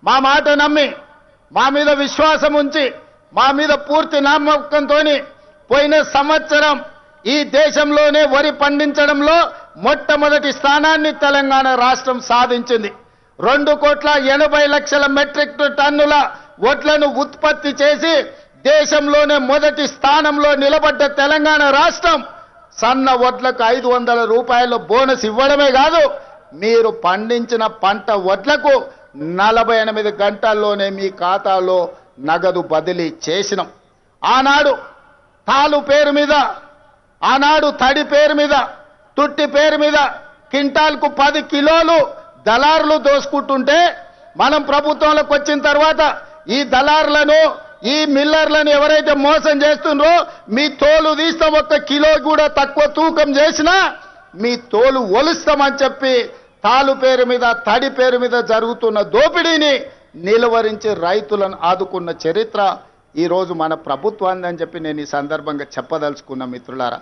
మా మాట నమ్మి మా మీద విశ్వాసం ఉంచి మా మీద పూర్తి నమ్మకంతో పోయిన సంవత్సరం ఈ దేశంలోనే వరి పండించడంలో మొట్టమొదటి స్థానాన్ని తెలంగాణ రాష్ట్రం సాధించింది. 2,80,00,000 మెట్రిక్ టన్నుల వడ్లను ఉత్పత్తి చేసి దేశంలోనే మొదటి స్థానంలో నిలబడ్డ తెలంగాణ రాష్ట్రం సన్న వడ్లకు 500 రూపాయల బోనస్ ఇవ్వడమే కాదు, మీరు పండించిన పంట వడ్లకు 48 గంటల్లోనే మీ ఖాతాలో నగదు బదిలీ చేసినాం. ఆనాడు తాలు పేరు మీద, ఆనాడు తడి పేరు మీద, తుట్టి పేరు మీద క్వింటాల్కు 10 కిలోలు దళారులు దోసుకుంటుంటే మనం ప్రభుత్వంలోకి వచ్చిన తర్వాత ఈ దళారులను ఈ మిల్లర్లను ఎవరైతే మోసం చేస్తుండ్రో మీ తోలు తీస్తాం, 1 కిలో కూడా తక్కువ తూకం చేసినా మీ తోలు ఒలుస్తామని చెప్పి తాలు పేరు మీద తడి పేరు మీద జరుగుతున్న దోపిడీని నిలువరించి రైతులను ఆదుకున్న చరిత్ర ఈరోజు మన ప్రభుత్వాన్ని అని చెప్పి నేను ఈ సందర్భంగా చెప్పదలుచుకున్న మిత్రులారా.